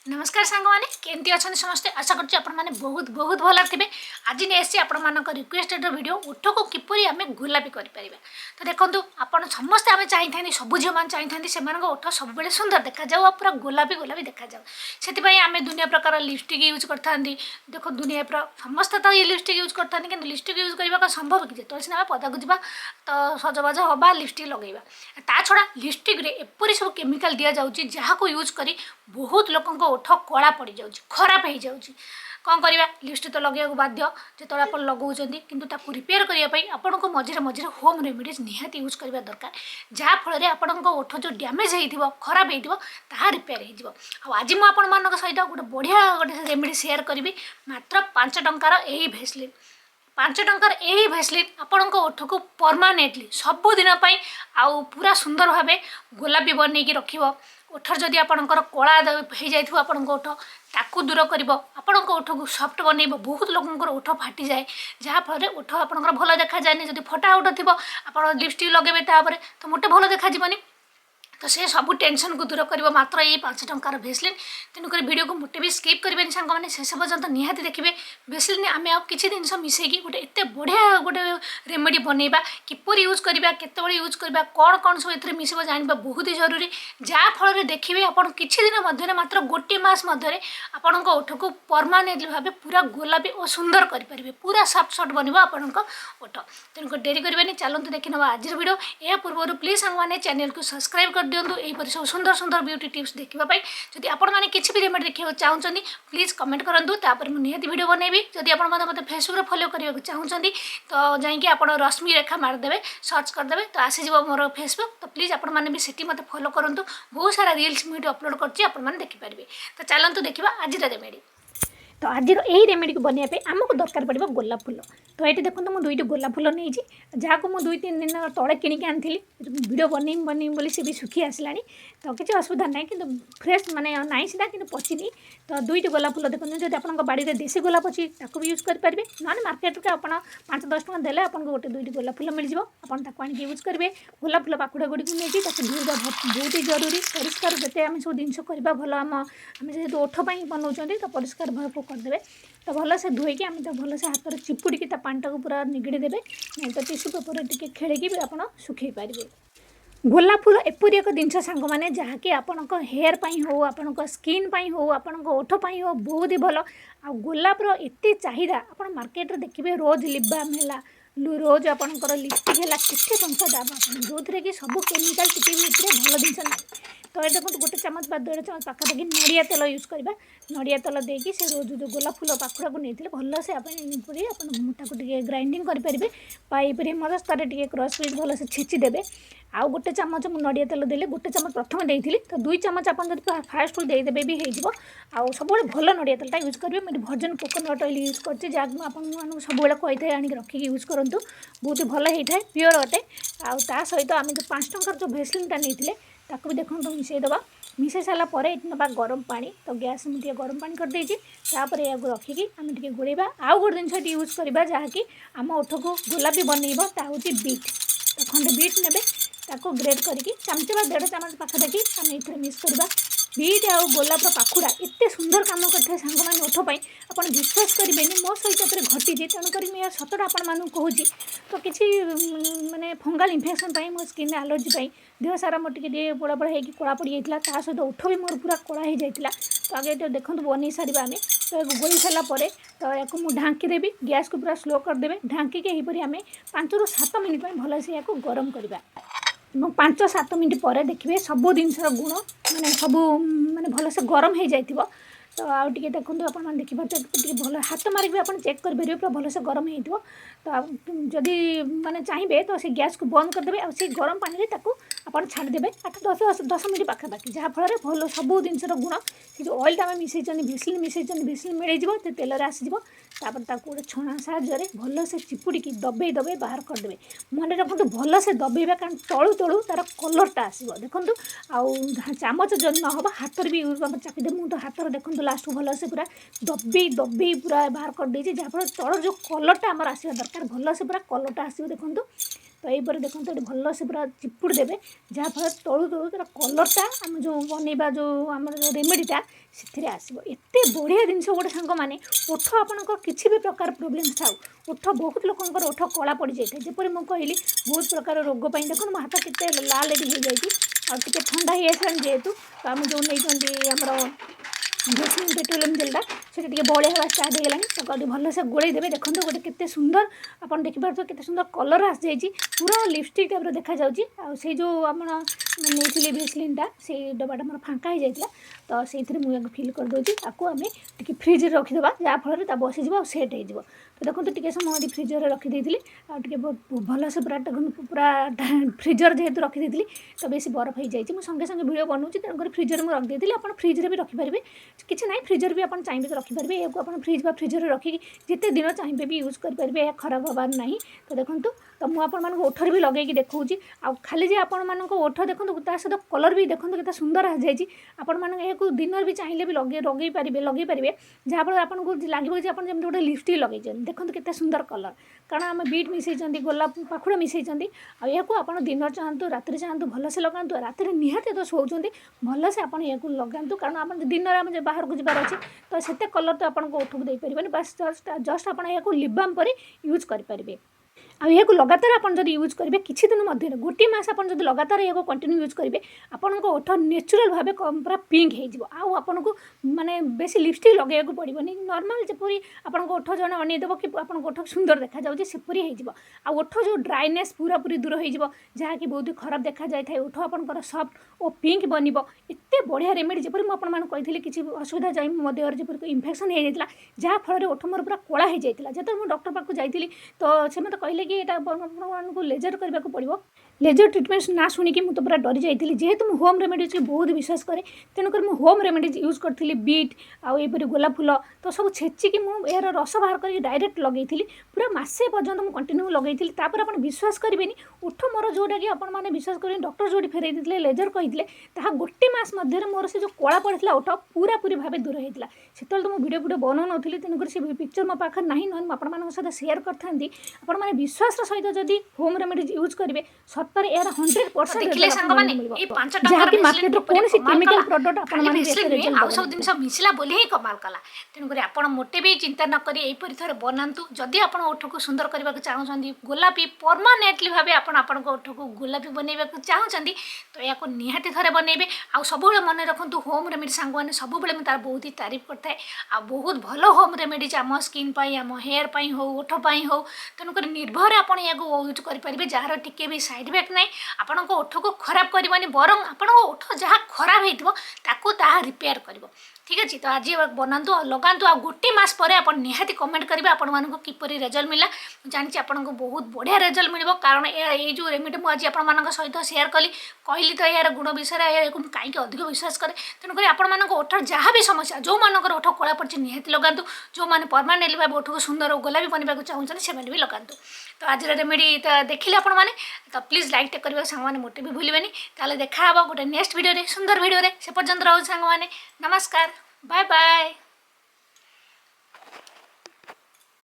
नमस्कार सांग मैंने केमती अच्छा समस्ते आशा करते बहुत बहुत भल थे। आज नहीं आसी आपण रिक्वेस्टेड वीडियो ओठ को किपरि आम गोलापी कर तो देखो आप समस्ते आम चाहिए सब झील मैंने चाहिए से ओठ सब सुंदर देखा जाऊ पूरा गोलापी गोलापी देखा जाऊ से आम दुनिया प्रकार लिपस्टिक यूज करता देखो दुनिया पूरा समस्त तो ये लिपस्टिक यूज करता कि लिपस्टिक यूज करने संभव कि जो सीना पदाक जा तो सजबाज हवा लिपस्टिक लगेगा ता छड़ा लिपस्टिक एपरी सब केमिकल दि जाऊँगी जहाँ को यूज कर बहुत लोक ओठ कला पड़ जा खराब हो जाऊँगी कौन करवा लिपस्टिक तो लगे बाध्य जो आप लगाऊँ कि रिपेयर करने आपन को मझे मझे होम रेमेडीज निहाती यूज करवा दरकार जहाँफल आपण ओठ जो डैमेज हो खराब हो रिपेयर हो। आज मुझे सहित गोटे बढ़िया गोटे रेमेडी सेयार करी मात्र 5 टंकार यही भेसलिन 5 टंकार यही भेसलिन आपण ओठ को परमानेंटली सबुदिन आउ पूरा सुंदर भाव गोलापी बनईकी रखिब ओठर जदि आपणकर कला हो जाए आपण ओठ ताकू दूर कर आपण ओठ को सफ्ट बनइब बहुत लोक ओठ फाटी जाए जहाँफल ओठ आपंकर भल देखा जाए जब फटा ओठ थी आप लिपस्टिक लगेबे तापर तो मोटे भल देखाଯିबनी तो से सब टेंशन को दूर कर मात्र ये 5 टंकार भेसलिन तेणुक वीडियो को मोटे भी स्किप करेंगे सांग मैंने शेष पर्यंत निहाती देखिए भेसलिन आम आ किसी जिन मिसेकी गोटे एत बढ़िया गोटे रेमेडी बनइबा किपर यूज करवा केतबे यूज करवा कौन कौन सब ए मिसब जानवा बहुत ही जरूरी जहाँफल देखिए आप किसी दिन मध्य मात्र गोटे मस मध्य आपण ओठ को परमानेंटली भाव पूरा गोलापी और सुंदर करेंगे पूरा सफ्ट सफ्ट बन आपण ओठ तेणुक डेरी करें चलते देखी ना आज वीडियो या पूर्व प्लीज सांग मैंने चैनल को सब्सक्राइब कर दिंतु यहीपर सब सुंदर सुंदर ब्यूटी टिप्स देखापी जदि आपने किसी भी रेमेडी देखा चाहते प्लीज कमेंट करूँ तापर मुझे निहाती वीडियो बनैबी जदि आप मतलब फेसबुक फॉलो करने चाहते तो जाकि आप रश्मि रेखा मारिदेवे सर्च करदे तो आसीज मोर फेसबुक तो प्लीज आपने भी सेठी मत फॉलो करूँ बहुत सारा रील्स मुझे अपलोड कर देखिपारे तो चलतु देखा आज रेमेडी तो आज यही रेमेडी को बनवाई आमको दरकार पड़ो गोलाप फूल तो ये देखो मुझे 2टी गोलाप फूल नहीं जहाँ को मुझे 2-3 दिन तले किणिक आनी वीडियो बनई बोली सी भी सुखी आसला तो किसी असुविधा ना कि फ्रेश माने नाई सीधा कि पचिनी तो 2टी गोलाप फूल देखो जब आप बाड़ी में देसी गोलाप अच्छी यूज करेंगे ना मार्केट के आप 5-10 टଙ୍କା देले आपको गोटे 2टी गोलाप फूल मिल जाए आप यूज करेंगे गोलाप फूल पाखुड़ा गुड़ी को नहीं धोवा बहुत ही जरूरी परिष्कार जिते आम सब जिन करवा भल आम जेहतु ओठपाई बनाऊँ तो परिष्कार भाव करदे तो भल से धोईकी आम तो भल से हाथ चिपुड़ी पाटा को पूरा निगड़ी देवे नहीं तो टिश्यू पेपर टी खेलिकी भी आप सुखई पारे। गोलाप फूल एपरी एक जिनस सांग मैंने जहाँकि आपण हेयर पाई हो आपण स्किन पाई हो आपण ओठ पाई हो बहुत ही भल आ गोलापर एत चाहिदा आप मार्केट देखिए रोज लिप बाम है रोज आपंकर लिपस्टिक है केते टंका दाम जो थे कि सब केमिकल टिके भी भल जिन ना तो ये देखो गोटे चामच 1.5 चामच पाखापाखि नड़िया तेल यूज करवा नड़िया तेल देकी से रोज जो गोलाप फूल पाखुड़ा को नहीं भल से मोटा को ग्राइंडिंग करेंगे पाइप मदस्तार टे क्रस पीस भल से छेचिदेवे आउ गोटे चामच मुझे तेल देले गोटे चामच प्रथम देती तो 2 चामच आप फास्ट देदेवे भी हो सब भल नड़िया तेलटा यूज करेंगे मुझे भर्जन कोकोनट ऑयल यूज कर आपको सब कही था आनिक रखिक यूज करूँ बहुत ही भल होता है प्योर अटे आ सहित आम जो 5 टंकार जो भेसलिनटा नहीं ताको भी देखो मिसईदे मिसई सारापर ये ना गरम पानी तो गैस मुझे गरम पानी कर देती या रखिकी आम टे गोड़ेबा आउ गोटे जिन यूज करवा जहाँकि आम ओठ को गोलापी बनइब हूँ बीट तो खंडे बीट ने ताको ग्रेड करके चामचे 1.5 चामच पाखापाखि आम ये मिक्स करवा बीट आउ गोलापर पाखुड़ा एत सुंदर काम करते सांग मैंने ओठपाई आप विश्वास करेंगे मो सहित घटी तेणुक मैं सतटा आपण कहूँ तो किसी माने फंगाल इन्फेक्शन मो स्किन एलर्जी देह सारा मोर टे पोड़ा पोड़ा होगी कला पड़ जाता सहित ओठ भी मोर पूरा कला हो जाता तो आगे तो देखो बन सारे आम तो गोली सारापर तो या ढांकी देवी गैस को पूरा स्लो करदे ढांकी यहीपरि आम 5 ରୁ 7 मिनिट भल से या गरम करवा 5-7 मिनिट पर देखिए सब जिनसर गुण माने सब माने भल से गरम हो जाइथिबो तो आउ टिके देखो आप देखिए भल हाथ मारिक भी आप चेक करेंगे पूरा भल से गरम हो तो जदि माने चाहिए तो से गैस को बंद करदे और से गरम पानी आप छाड़देवे 8-10 मिनिट पाखापाखि जहाँफल भल सब जिनसर गुण से जो ऑयल आम मिसई भेसलिन मिल तेल आसीज गोटे छणा साहाय्य भल से चिपुड़ी दबे बाहर करदे मन रखु भल से दबेबा कारण तलू तलू तार कलरटा आसो देखूँ आउ चामच जब न हम हाथ भी चापिदे मुझे तो हाथ देखूँ लास्ट भल से पूरा दबे पूरा बाहर कर देछि जहाँफल तल जो कलरटा आमर आसवा दरकार भल से पूरा कलरटा आसो देखूँ तो यहीपर देखो ये भल से पूरा चिपुड़ देवे जहाँफल तलू तलू तर कलरटा आम जो बनवा जो आम जो रेमेडीटा से आसो एत बढ़िया जिन गोटे सांग मैंने ओठ आपंकर किसी भी प्रकार प्रोब्लेम थाउ ओठ बहुत लोकर ओठ कला पड़ जाए जपरी मुझे कहली बहुत प्रकार रोग देखो मो हाथ के लाल हो जाए ठंडा ही आसा जेहेतु तो आम जो नहीं आमर भेसलिन पेट्रोलियम जेलटा से बड़े हवा स्टार्ट हो गलानी भल से गोल देवे देखो गोटे केते सुंदर आप देखिपे केते सुंदर कलर आस जाइए पूरा लिपस्टिक टाइप देखा जाऊँगी जो आप नहीं भेसलिनटा से डब्बाटा मोर फांका हो जाता तो से मुझे फिल करदे आपको आम टी फ्रिज रखीदे जहाँफल बसीज और सेट हो तो देखो टे समय फ्रिजर रखीदे टे भल से पूरा फ्रिजर जेहेतु रखीदे तो बेस बरफ हो जाए संगे संगे वीडियो बनाऊँ तेणुक फ्रिजर मुझे रखी आप फ्रिजर भी रखिपारे किसी ना फ्रिजर भी आप चाहिए तो रखिपारे या आप फ्रिज फ्रिजर रखिकी जिते दिन चाहिए भी यूज करेंगे खराब हबार ना तो देखो तो मुझे ओठर भी लगे देखा आ खाली जे आपण ओठ देखो सहित कलर भी देखो के सुंदर आ जाए आपण दिन भी चाहिए भी लगे पारे जहाँफल आपको लगे कि आप गोटे लिपस्टिक लगे देखो के सुंदर कलर कारण आम बीट मिसई गोलाप पाखुड़ा मिसई आप दिन चाहतु रात चाहतु भलसे लगातु रात निहाती तो शोचते भलसे आप लगातु कारण आप दिन में बाहर को जबार अच्छे तो से कलर तो आपको ओठक दे पारे बस जस्ट आप लिप बाम पर यूज करेंगे यह लगातार आप यूज करेंगे किसी दिन मध्य गोटे मस आप लगातार यह कंटिन्यू यूज करेंगे आपण ओठ नेचुरल भाव पूरा पिंक हो आपन को माने बेसी लिपस्टिक लगे पड़ोनी नॉर्मल जपरी आपन ओठ जन अनेदेव कि आप ओठ सुंदर देखा जाऊँगी सेपरी हो ओठ जो ड्राइनेस पूरा पूरी दूर हो जहाँकि बहुत खराब देखा जाए ओठ आपंकर सफ्ट और पिंक बन एत बढ़िया रेमेडी जपरी मुझे कही किसी असुविधा जाए मो देहर जपरी इन्फेक्शन हो जाता जहाँफल ओठ मोर पूरा कला हो जाता जो मुझे डॉक्टर पाक जाइली तो से मत कहले कि ये लेजर करने को पड़ो लेजर ट्रिटमेंट ना शुणिकी मुझे पूरा डरी जाइली जेहेतु मुझे होम रेमेडीज बहुत विश्वास करे तेणुक मुझे होम रेमेडीज यूज करी बीट आईपरी गोलाप फूल तो सब छेचिकी मुझे यार रस बाहर कर डायरेक्ट लगे पूरा मसे पर्यटन मुझे कंटिन्यू लगे आप विश्वास करेंगे ओठ मोर जोटा कि आपने विश्वास करें डॉक्टर जो फेरई देते लेजर कहते गोटे मस मध्य मोर से जो कला पड़ा ओठ पूरा पूरी भाव दूर होता से तो मुझे वीडियो बनाऊ नी तेणुक से पिक्चर मो पाखे ना ना मुझे सेयार करती आपने विश्वास सहित जदि होम रेमेडीज यूज करेंगे सतर यार 100% जहाँकि मार्केट कौन केमिकल प्रोडक्ट आप सब जिन मिसला बोली ही कमाल कला तेणुक आप मोटे भी चिंता न करी यहीपरी थे बनातु जदि आप ओठ को सुंदर करने चाहते गोलापी परमानेंटली भाव आप ओठ को गोलापी बनवा चाहते तो या निहाती थे बनइबे आ सब मन रखु होम रेमेडी सांग मैंने सब तार बहुत ही तारीफ करता है बहुत भल होम रेमेडीज आम स्किन आम हेयर हो ओठ हो तेणुक निर्भर आप यूज करेंगे जार टिके भी साइड इफेक्ट ना आपण ओठ को खराब करनी बर आपण ओठ जहाँ खराब होता रिपेयर कर ठीक अच्छे तो आज बनातु लगातु आ गोटे मस पर आप निहाती कमेंट करेंगे आपण मानक किपरि रिजल्ट मिला जानी आपको बहुत बढ़िया रिजल्ट मिल कारण ये जो रेमेडी मुझे आप सहित सेयार कली कहली तो यार गुण विषय कहीं अधिक विश्वास करे तेणुक आपण ओठ जहाँ भी समस्या जो मानकर ओठ कला पड़ी निहाती लगातु जो मैंने परमानेंटली भाव ओठ को सुंदर गोलापी बनवा चाहते से भी लगातु तो आज रेमेडी तो देखिले आपण मैंने तो प्लीज लाइक टेक करवा सांग मैंने मोटे भी भूलें ताले देखा गोटे नेक्स्ट वीडियो सुंदर वीडियो से पर्यंत रहो सांग मैंने नमस्कार बाय बाय।